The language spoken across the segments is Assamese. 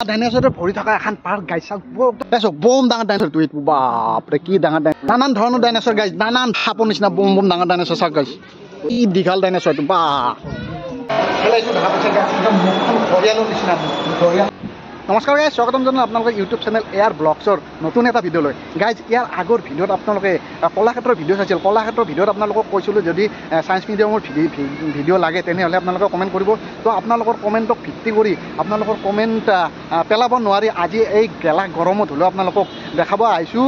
ডাইনোসৰৰ ভৰি থকা এখন পাৰ্ক গাইছ চাওক বম ডাঙৰ ডাইনোসৰটো এইটো বাপৰে কি ডাঙৰ নানান ধৰণৰ ডাইনোসৰ গাইছ নানান সাপৰ নিচিনা বম বম ডাঙৰ ডাইনোসৰ চাওক গাইছ কি দীঘল ডাইনোসৰটো বা নমস্কাৰ গাইজ স্বাগতম জনালোঁ আপোনালোকে ইউটিউব চেনেল এয়াৰ ব্লগছৰ নতুন এটা ভিডিঅ'লৈ গাইজ ইয়াৰ আগৰ ভিডিঅ'ত আপোনালোকে কলাক্ষেত্ৰৰ ভিডিঅ' চাইছিল কলাক্ষেত্ৰৰ ভিডিঅ'ত আপোনালোকক কৈছিলোঁ যদি ছায়েন্স মিউজিয়ামৰ ভিডিঅ' লাগে তেনেহ'লে আপোনালোকে কমেণ্ট কৰিব তো আপোনালোকৰ কমেণ্টক ভিত্তি কৰি আপোনালোকৰ কমেণ্ট পেলাব নোৱাৰি আজি এই গেলা গৰমত হ'লেও আপোনালোকক দেখাব আহিছোঁ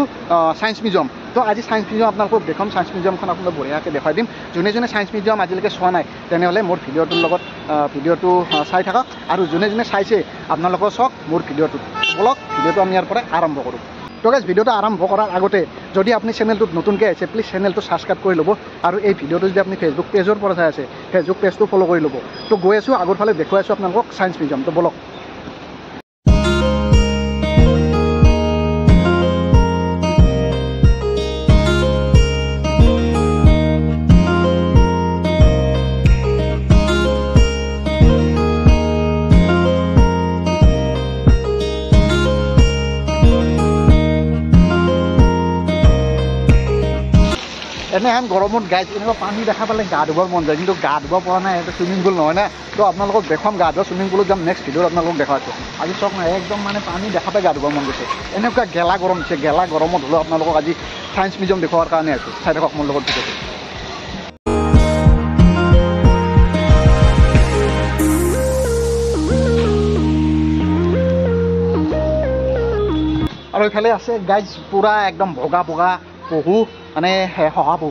ছায়েন্স মিউজিয়াম তো আজি ছায়েন্স মিউজিয়াম আপোনালোকক দেখাম ছায়েন্স মিউজিয়ামখন আপোনালোক বঢ়িয়াকৈ দেখাই দিম যোনে যোনে ছায়েন্স মিউজিয়াম আজিলৈকে চোৱা নাই তেনেহ'লে মোৰ ভিডিঅ'টোৰ লগত ভিডিঅ'টো চাই থাকক আৰু যোনে যোনে চাইছে আপোনালোকৰ চাওক মোৰ ভিডিঅ'টোত বলক ভিডিঅ'টো আমি ইয়াৰ পৰা আৰম্ভ কৰোঁ তো গাইজ ভিডিঅ'টো আৰম্ভ কৰাৰ আগতে যদি আপুনি চেনেলটোত নতুনকৈ আহিছে প্লিজ চেনেলটো ছাবস্ক্ৰাইব কৰি ল'ব আৰু এই ভিডিঅ'টো যদি আপুনি ফেচবুক পেজৰ পৰা চাই আছে ফেচবুক পেজটো ফ'ল' কৰি ল'ব তো গৈ আছোঁ আগৰ ফালে দেখুৱাই আছোঁ আপোনালোকক ছায়েন্স মিউজিয়াম তো বলক এনেহেন গৰমত গাইজ এনেকুৱা পানী দেখা পালে গা ধুবৰ মন যায় কিন্তু গা ধুব পৰা নাই এইটো চুইমিং পুল নহয় না তো আপোনালোকক দেখুৱাম গা ধোৱা চুইমিং পুলত যাম নেক্সট ভিডিঅ'ত আপোনালোকক দেখাইছোঁ আজি চাওক নাই একদম মানে পানী দেখা পাই গা ধুব মন গৈছে এনেকুৱা গেলা গৰম দিছে গেলা গৰমত হ'লেও আপোনালোকক আজি ছায়েন্স মিউজিয়াম দেখুৱাৰ কাৰণে আছোঁ চাই থাকক মোৰ লগত ভিডিঅ'টো আৰু এইফালে আছে গাইজ পূৰা একদম বগা বগা পহু মানে শহাপহু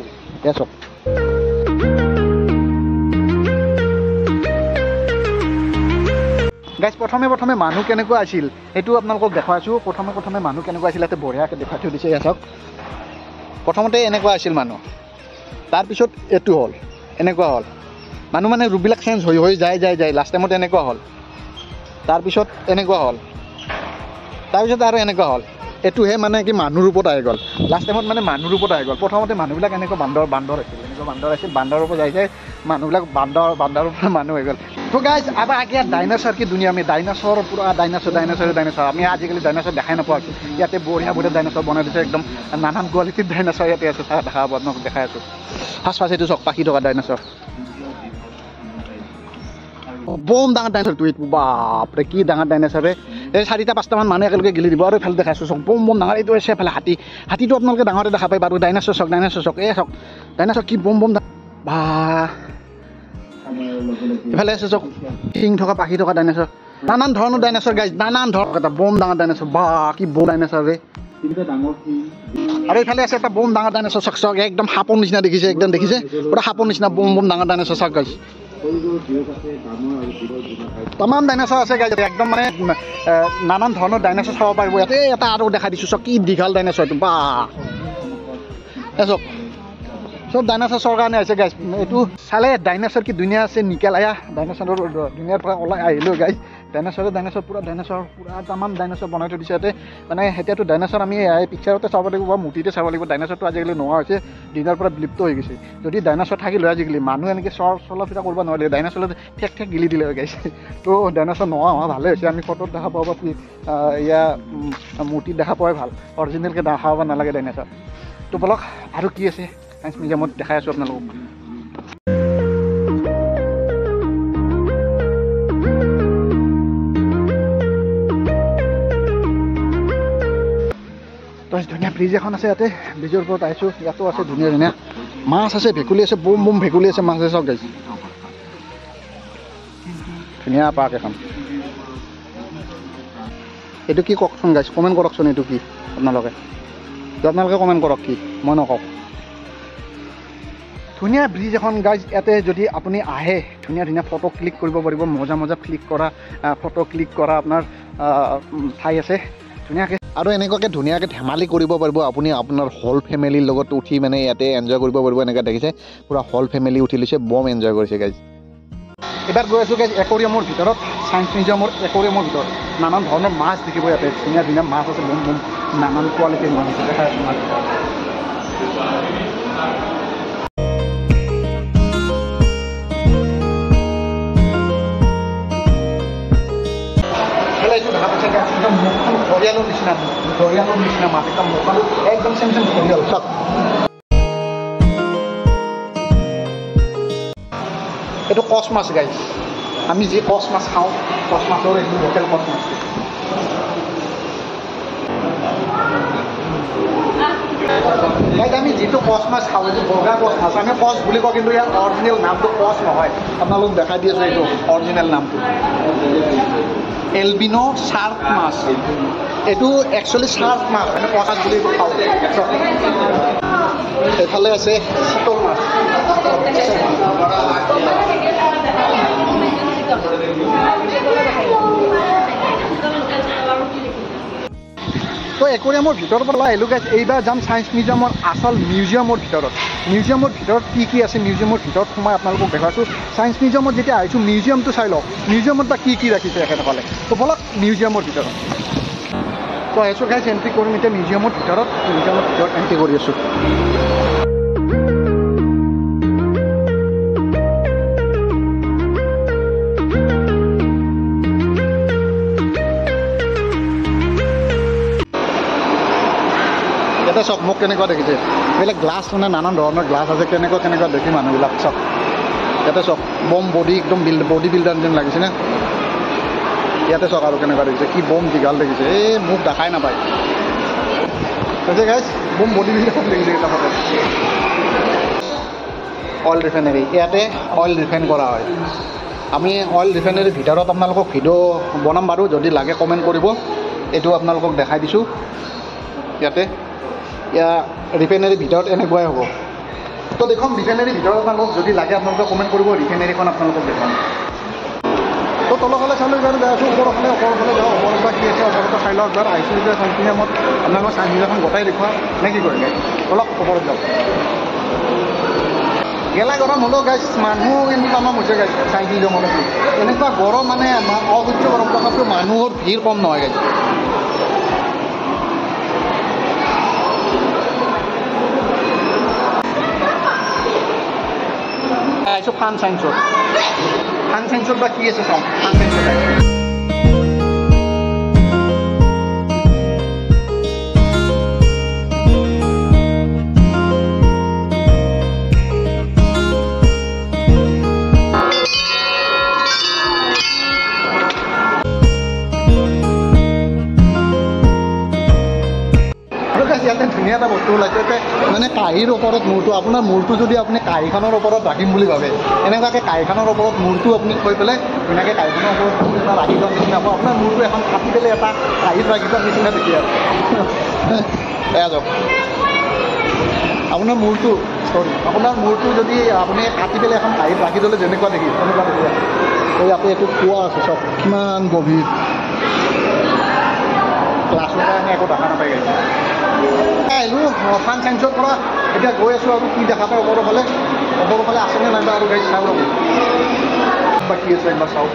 চাওক গাইজ প্ৰথমে মানুহ কেনেকুৱা আছিল সেইটো আপোনালোকক দেখুৱাইছোঁ প্ৰথমে মানুহ কেনেকুৱা আছিল ইয়াতে বঢ়িয়াকৈ দেখাই থৈ দিছে চাওক প্ৰথমতে এনেকুৱা আছিল মানুহ তাৰপিছত এইটো হ'ল এনেকুৱা হ'ল মানুহ মানে ৰূপবিলাক চেঞ্জ হৈ যায় লাষ্ট টাইমত এনেকুৱা হ'ল তাৰপিছত এনেকুৱা হ'ল তাৰপিছত আৰু এনেকুৱা হ'ল এইটোহে মানে কি মানুহ ৰূপত আহি গ'ল লাষ্ট টাইমত মানে মানুহ ৰূপত আহি গ'ল প্ৰথমতে মানুহবিলাক এনেকুৱা বান্দৰ আছিল বান্দৰৰ পৰা যাই মানুহবিলাক বান্দৰৰ পৰা মানুহ হৈ গ'ল তো গাইজ আবার আগে ডাইনোসর কি দুনিয়া আমি ডাইনোসর পুরা ডাইনোসর আমি আজিকালি ডাইনোসর দেখাই নাপাওঁ ইয়াতে বঢ়িয়া ডাইনোসর বনাই দিছে একদম নানান কোৱালিটিৰ ডাইনোসৰ ইয়াতে আছে দেখা পাব আপোনাক দেখাই আছোঁ ফাৰ্ষ্ট এইটো চাওক পাখি থকা ডাইনোসৰ বম ডাঙৰ ডাইনোসৰটো এইটো বাপৰে কি ডাঙৰ ডাইনোসৰে এই 4-5টামান মানুহ একেলগে গিলি দিব আৰু এইফালে দেখাইছোঁ চাওক বম ডাঙৰ এইটো আছে এইফালে হাতীটো আপোনালোকে ডাঙৰতে দেখা পায় বাৰু ডাইনোসৰ চাওক এই চাওক ডাইনোসৰ কি বম বা এইফালে আছে চাওক শিং থকা পাখি থকা ডাইনোসৰ নানান ধৰণৰ ডাইনোসৰ গাইজ নানান ধৰণৰ এটা বম ডাঙৰ ডাইনোসৰ বা কি বম ডাইনোসৰ ৰে আৰু এইফালে আছে এটা বম ডাঙৰ ডাইনোসৰ চাওক একদম সাপৰ নিচিনা দেখিছে একদম দেখিছে পুৰা সাপৰ নিচিনা বম ডাঙৰ ডাইনোসৰ চাওক গাইজ তামাম ডাইনোসৰ আছে গাইজ একদম মানে নানান ধৰণৰ ডাইনোসৰ চাব পাৰিব ইয়াতে এটা আৰু দেখাই দিছোঁ চাওক কি দীঘল ডাইনোসৰটো বা চাওক সব ডাইনোসৰ চোৱাৰ কাৰণে আছে গাইজ এইটো চালে ডাইনোসৰ কি দুনিয়া আছে নিকেল আয়া ডাইনোসৰৰ দুনিয়াৰ পৰা ওলাই আহিলোঁ গাইজ ডাইনোসৰ পুৰা তামাম ডাইনোসৰ বনাই থৈ দিছে ইয়াতে মানে এতিয়াতো ডাইনোসৰ আমি এই পিকচাৰতে চাব লাগিব বা মূৰ্তিতে চাব লাগিব ডাইনোসৰটো আজিকালি নোহোৱা হৈছে দিনৰ পৰা বিলুপ্ত হৈ গৈছে যদি ডাইনোসৰ থাকিলে আজিকালি মানুহ এনেকৈ চলা ফিৰা কৰিব নোৱাৰিলে ডাইনোসৰ ঠেক গিলি দিলে গাইজ তো ডাইনোসৰ নোহোৱা হোৱা ভালেই হৈছে আমি ফটোত দেখা পাব এয়া মূৰ্তিত দেখা পোৱাই ভাল অৰিজিনেলকৈ দেখা পাব নালাগে ডাইনোসৰ তো বলক আৰু কি আছে ছায়েন্স মিউজিয়ামত দেখাই আছোঁ আপোনালোকক তো ধুনীয়া ব্ৰিজ এখন আছে ইয়াতে ব্ৰিজৰ ওপৰত আহিছোঁ ইয়াতো আছে ধুনীয়া মাছ আছে ভেকুলী আছে বম ভেকুলী আছে মাছ আছে চাওক গাইজ ধুনীয়া পাৰ্ক এখন এইটো কি কওকচোন গাইজ কমেণ্ট কৰকচোন এইটো কি আপোনালোকে কমেণ্ট কৰক কি মই নকওঁ ধুনীয়া ব্ৰিজ এখন গাইজ ইয়াতে যদি আপুনি আহে ধুনীয়া ফটো ক্লিক কৰিব পাৰিব মজা ফটো ক্লিক কৰা আপোনাৰ ঠাই আছে ধুনীয়াকৈ আৰু এনেকুৱাকৈ ধুনীয়াকৈ ধেমালি কৰিব পাৰিব আপুনি আপোনাৰ হোল ফেমিলিৰ লগত উঠি মানে ইয়াতে এনজয় কৰিব পাৰিব এনেকৈ দেখিছে পুৰা হোল ফেমিলি উঠি লৈছে বম এনজয় কৰিছে গাইজ এবাৰ গৈ আছোঁ গাইজ একুৰিয়ামৰ ভিতৰত ছায়েন্স মিউজিয়ামৰ একুৰিয়ামৰ ভিতৰত নানান ধৰণৰ মাছ দেখিব ইয়াতে ধুনীয়া মাছ আছে বম নানান কোৱালিটিৰ মাছ আছে দেখাই আছোঁ মাছ পাইছে একদম মুখখন ঘৰিয়ালৰ নিচিনা মাছ একদম মুখখন একদম চেম ঘৰিয়াল চাওক এইটো কচ মাছ গাইজ আমি যি কচ মাছ খাওঁ কচ মাছৰ এইটো লোকেল কচ মাছ গাইজ আমি যিটো কচ মাছ খাওঁ এইটো বগা কচ মাছ আমি কচ বুলি কওঁ কিন্তু ইয়াৰ অৰিজিনেল নামটো কচ নহয় আপোনালোক দেখাই দি আছোঁ এইটো অৰিজিনেল নামটো এলবিনো শাৰ্ক মাছ এইটো একচুৱেলি শাৰ্ক মাছ আমি কচ মাছ বুলি খাওঁ এইফালে আছে চিতল মাছ তো একুৰিয়ামৰ ভিতৰৰ পৰা আহিলোঁ গাইজ এইবাৰ যাম ছায়েন্স মিউজিয়ামৰ আচল মিউজিয়ামৰ ভিতৰত কি আছে মিউজিয়ামৰ ভিতৰত সোমাই আপোনালোকক দেখাইছোঁ ছায়েন্স মিউজিয়ামত যেতিয়া আহিছোঁ মিউজিয়ামটো চাই লওক মিউজিয়ামত বা কি ৰাখিছে এখেতসকলে তো বলক মিউজিয়ামৰ ভিতৰত তো আহিছোঁ গাইজ এণ্ট্ৰি কৰিম এতিয়া মিউজিয়ামৰ ভিতৰত এণ্ট্ৰি কৰি আছোঁ ইয়াতে চাওক মোক কেনেকুৱা দেখিছে এইবিলাক গ্লাছ মানে নানান ধৰণৰ গ্লাছ আছে কেনেকুৱা দেখি মানুহবিলাক চাওক ইয়াতে চাওক বম বডি একদম বডি বিল্ডাৰ যেন লাগিছে নে ইয়াতে চাওক আৰু কেনেকুৱা দেখিছে কি বম দীঘল দেখিছে এই মোক দেখাই নাপায় কৈছে গাইজ বম বডি বিল্ডাৰ দেখিছে এটা ফটো অইল ৰিফাইনেৰী ইয়াতে অইল ৰিফাইন কৰা হয় আমি অইল ৰিফাইনেৰীৰ ভিতৰত আপোনালোকক ভিডিঅ' বনাম বাৰু যদি লাগে কমেণ্ট কৰিব এইটো আপোনালোকক দেখাই দিছোঁ ইয়াতে ৰিফাইনেৰীৰ ভিতৰত এনেকুৱাই হ'ব তো দেখুৱাম ৰিফাইনেৰীৰ ভিতৰত আপোনালোকক যদি লাগে আপোনালোকে কমেণ্ট কৰিব ৰিফাইনেৰীখন আপোনালোকক দেখুৱাম তো তলফালে চালোঁ এবাৰ যাই আছোঁ ওপৰফালে যাওঁ ওপৰৰ পৰা কি আছে ওপৰৰ পৰা চাই লওক এবাৰ আহিছোঁ যে ছায়েন্স মিউজিয়ামত আপোনালোকৰ ছায়েন্স মিউজিয়ামখন গোটাই দেখুওৱা নে কি কৰে গাইজ অলপ ওপৰত যাওক গেলা গৰম হ'লেও গাইজ মানুহ কিন্তু তামাম হৈছে গাইজ ছায়েন্স মিউজিয়ামত আছে এনেকুৱা গৰম মানে অসহ্য গৰম তথাপিও মানুহৰ ভিৰ কম নহয় গাইজ আহিছোঁ ফান চাইন্সত বা কি আছে চাওঁ ফান চাইন্সত ইয়াতে ধুনীয়া এটা বস্তু ওলাইছে মানে কাঁহীৰ ওপৰত মূৰটো আপোনাৰ মূৰটো যদি আপুনি কাঁহীখনৰ ওপৰত ৰাখিম বুলি ভাবে এনেকুৱাকৈ কাঁহীখনৰ ওপৰত মূৰটো আপুনি থৈ পেলাই ধুনীয়াকৈ কাঁহীখনৰ ওপৰত এটা ৰাখি যোৱাৰ নিচিনা হ'ব আপোনাৰ মূৰটো এখন কাটি পেলাই এটা কাঁহীত ৰাখি যোৱাৰ নিচিনা দেখি আৰু এয়া যাওক আপোনাৰ মূৰটো যদি আপুনি কাটি পেলাই এখন কাঁহীত ৰাখি থ'লে যেনেকুৱা দেখি তেনেকুৱা দেখি আৰু ইয়াতে এইটো কোৱা আছে চব কিমান গভীৰ ক্লাছৰ কাৰণে একো দেখা নাপাই গৈছে আহিলোঁ ফান চাইন্সৰ পৰা এতিয়া গৈ আছোঁ আৰু কি দেখা পায় ওপৰফালে আছেনে নাইবা আৰু গাড়ী চাওঁ ৰ'ব বা কি আছে একবাৰ চাওঁ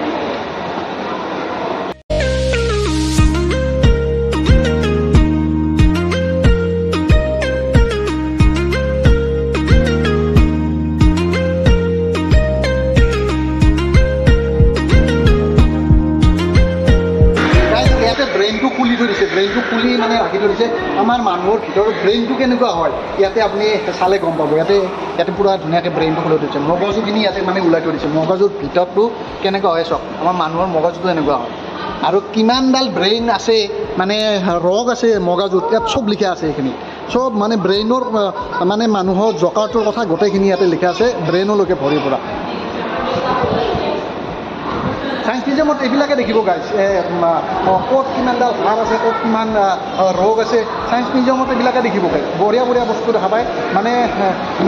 ব্ৰেইনটো খুলি মানে ৰাখি থৈছে আমাৰ মানুহৰ ভিতৰত ব্ৰেইনটো কেনেকুৱা হয় ইয়াতে আপুনি চালে গম পাব ইয়াতে পূৰা ধুনীয়াকৈ ব্ৰেইনটো খুলি থৈছে মগজুখিনি ইয়াতে মানে ওলাই থৈ দিছে মগজুৰ ভিতৰটো কেনেকুৱা হয় চাওক আমাৰ মানুহৰ মগজুটো এনেকুৱা হয় আৰু কিমানডাল ব্ৰেইন আছে মানে ৰগ আছে মগজুত ইয়াত চব লিখা আছে এইখিনি চব মানে ব্ৰেইনৰ মানে মানুহৰ জকাৰটোৰ কথা গোটেইখিনি ইয়াতে লিখা আছে ব্ৰেইনলৈকে ভৰি পৰা ছায়েন্স মিউজিয়ামত এইবিলাকে দেখিব গাইজ ক'ত কিমানডাল হাড় আছে ক'ত কিমান ৰোগ আছে ছায়েন্স মিউজিয়ামত এইবিলাকে দেখিব গাইজ বঢ়িয়া বস্তু দেখা পায় মানে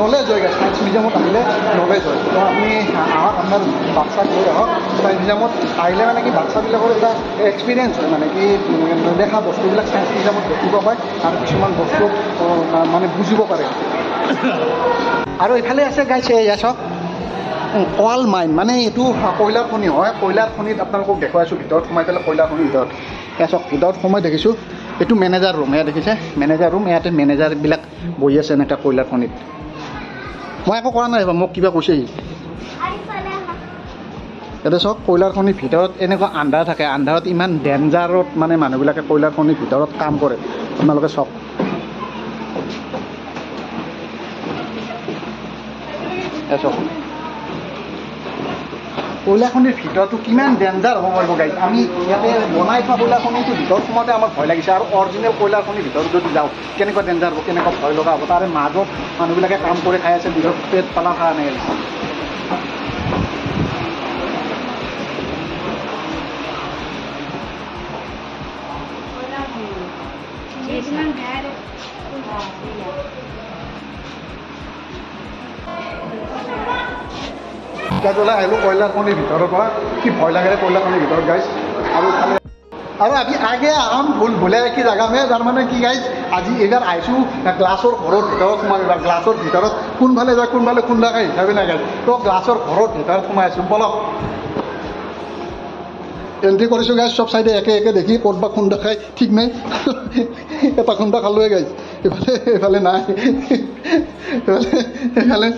নলেজ হয় গাইজ ছায়েন্স মিউজিয়ামত আহিলে নলেজ হয় তো আপুনি আহক আপোনাৰ বাচ্চাক লৈ আহক ছায়েন্স মিউজিয়ামত আহিলে মানে কি বাচ্চাবিলাকৰ এটা এক্সপিৰিয়েঞ্চ হয় মানে কি নেদেখা বস্তুবিলাক ছায়েন্স মিউজিয়ামত দেখিব পায় আৰু কিছুমান বস্তু মানে বুজিব পাৰে আৰু এইফালে আছে গাইজ এয়া চাওক কল মাইন মানে এইটো কয়লাৰ খনি হয় কয়লাৰ খনিত আপোনালোকক দেখুৱাইছোঁ ভিতৰত সোমাই পেলাই কয়লাৰ খনিৰ ভিতৰত এয়া চাওক ভিতৰত সোমাই দেখিছোঁ এইটো মেনেজাৰ ৰুম এয়া দেখিছে মেনেজাৰ ৰুম ইয়াতে মেনেজাৰবিলাক বহি আছে এনেকৈ কয়লাৰ খনিত মই একো কৰা নাই মোক কিবা কৈছে ইয়াতে চাওক কয়লাৰ খনিৰ ভিতৰত এনেকুৱা আন্ধাৰ থাকে, আন্ধাৰত ইমান ডেঞ্জাৰত মানে মানুহবিলাকে কয়লাৰ খনিৰ ভিতৰত কাম কৰে। আপোনালোকে চাওক চাওক কয়লা খনিৰ ভিতৰতো কিমান ডেঞ্জাৰ হ'ব পাৰিব গাইজ। আমি ইয়াতে বনাই থোৱা কয়লা খনিটোৰ ভিতৰত সোমাওঁতে আমাৰ ভয় লাগিছে, আৰু অৰিজিনেল কয়লা খনিৰ ভিতৰত যদি যাওঁ কেনেকুৱা ডেঞ্জাৰ হ'ব, কেনেকুৱা ভয় লগা হ'ব। তাৰে মাজত মানুহবিলাকে কাম কৰি খাই আছে, নিজৰ পেট পালা খাই আনে। গাইজ ওলাই আহিলোঁ কয়লাৰ খনিৰ ভিতৰৰ পৰা, কি ভয় লাগে কয়লা খনিৰ ভিতৰত গাইজ। আৰু আমি আগে আম ভুলে কি জেগা মে তাৰ মানে কি গাইজ, আজি এইবাৰ আহিছোঁ গ্লাছৰ ঘৰৰ ভিতৰত সোমাই। এইবাৰ গ্লাছৰ ভিতৰত কোনফালে যায় কোনফালে খুন্দা খাই হিচাপে নাই গাইজ। তো গ্লাছৰ ঘৰৰ ভিতৰত সোমাই আছোঁ, বলক এণ্ট্ৰি কৰিছোঁ গাইজ। চব চাইডে একে একে দেখি ক'ৰবাত খুন্দা খাই ঠিক নাই। এটা খুন্দা খালোৱে গাইজ, এইফালে নাই, এইফালে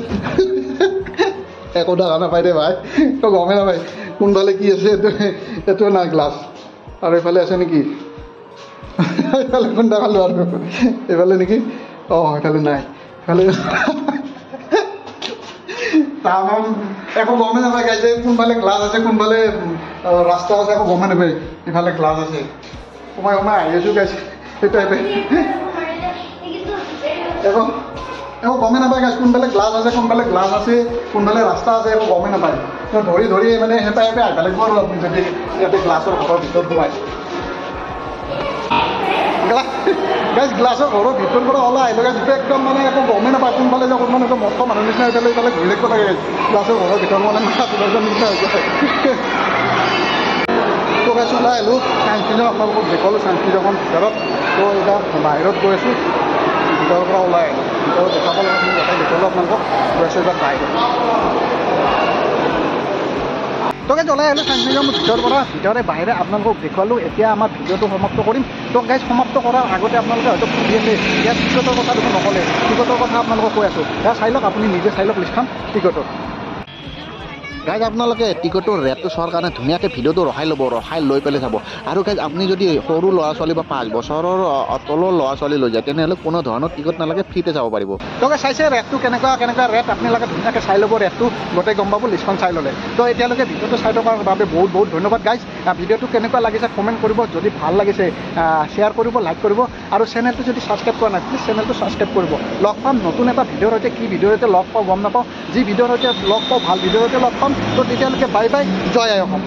একো দেখা নাপায় দে ভাই, তো গমেই নাপায় কোনফালে কি আছে। এইটো নাই গ্লাছ, আৰু এইফালে আছে নেকি, এইফালে খুন্দা খালোঁ আৰু এইফালে নেকি, অঁ এইফালে নাই, এইফালে তামান একো গমেই নাপায় গাইছে কোনফালে গ্লাছ আছে কোনফালে ৰাস্তা আছে, একো গমেই নাপায়। এইফালে গ্লাছ আছে, সোমাই আহি আছোঁ গাইছে, সেইটো একো গমেই নাপায় গাইছ, কোনফালে গ্লাছ আছে কোনফালে গ্লাছ আছে কোনফালে ৰাস্তা আছে, একো গমেই নাপায়। ধৰি ধৰি মানে হেঁপাই হেঁপাই আহিব লাগিব আৰু আপুনি যদি ইয়াতে গ্লাছৰ ঘৰৰ ভিতৰত সোমাই। গাইজ গ্লাছৰ ঘৰৰ ভিতৰৰ পৰা ওলাই আহিলোঁ গাইজ, যিটো একদম মানে একো গমেই নাপায় কোনফালে যাওঁ কোনফালে মস্ত মানুহ নিচিনা এইফালে এইফালে ঘূৰি থাকিব লাগে। গ্লাছৰ ঘৰৰ ভিতৰত মানে মাছৰ নিচিনা হৈ যায়। তো গাইজ ওলাই আহিলোঁ চায়েন্স মিউজিয়াম, আপোনালোকক দেখুৱালোঁ চায়েন্স মিউজিয়ামৰ ভিতৰত। তো এতিয়া বাহিৰত গৈ আছোঁ, ভিতৰৰ পৰা ওলাই আহিলোঁ, ভিতৰত দেখাব লগা গোটেই দেখুৱালোঁ আপোনালোকক। গৈ আছোঁ এইবাৰ বাহিৰত। তো গাইজ ওলাই আহিলোঁ চায়েন্স মিউজিয়ামৰ ভিতৰৰ পৰা, ভিতৰে বাহিৰে আপোনালোকক দেখুৱালোঁ। এতিয়া আমাৰ ভিডিঅ'টো সমাপ্ত কৰিম। তো গাইজ সমাপ্ত কৰাৰ আগতে আপোনালোকে হয়তো সুধি আছে ইয়াৰ টিকটৰ কথা দেখোন নক'লে, টিকটৰ কথা আপোনালোকক কৈ আছোঁ। এয়া চাই লওক, আপুনি নিজে চাই লওক লিষ্টখন টিকটৰ। গাইজ আপোনালোকে টিকটৰ ৰেটটো চোৱাৰ কাৰণে ধুনীয়াকৈ ভিডিঅ'টো ৰখাই ল'ব, ৰখাই লৈ পেলাই চাব। আৰু গাইজ আপুনি যদি সৰু ল'ৰা ছোৱালী বা 5 বছৰৰ তলৰ ল'ৰা ছোৱালী লৈ যায় তেনেহ'লে কোনো ধৰণৰ টিকট নালাগে, ফ্ৰীতে যাব পাৰিব। তো চাইছে ৰেটটো কেনেকুৱা কেনেকুৱা ৰেট, আপোনালোকে ধুনীয়াকৈ চাই ল'ব ৰেটটো, গোটেই গম পাব লিষ্টখন চাই ল'লে। তো এতিয়ালৈকে ভিডিঅ'টো চাই থকাৰ বাবে বহুত বহুত ধন্যবাদ গাইজ। ভিডিঅ'টো কেনেকুৱা লাগিছে কমেণ্ট কৰিব, যদি ভাল লাগিছে শ্বেয়াৰ কৰিব, লাইক কৰিব, আৰু চেনেলটো যদি ছাবস্ক্ৰাইব কৰা নাই প্লিজ চেনেলটো ছাবস্ক্ৰাইব কৰিব। লগ পাম নতুন এটা ভিডিঅ'ৰ সৈতে, কি ভিডিঅ'ৰ সৈতে লগ পাওঁ গম নাপাওঁ, যি ভিডিঅ'ৰ সৈতে লগ পাওঁ ভাল ভিডিঅ'ৰ সৈতে লগ পাম। তো তেতিয়ালৈকে বাই বাই, জয় আই অসম।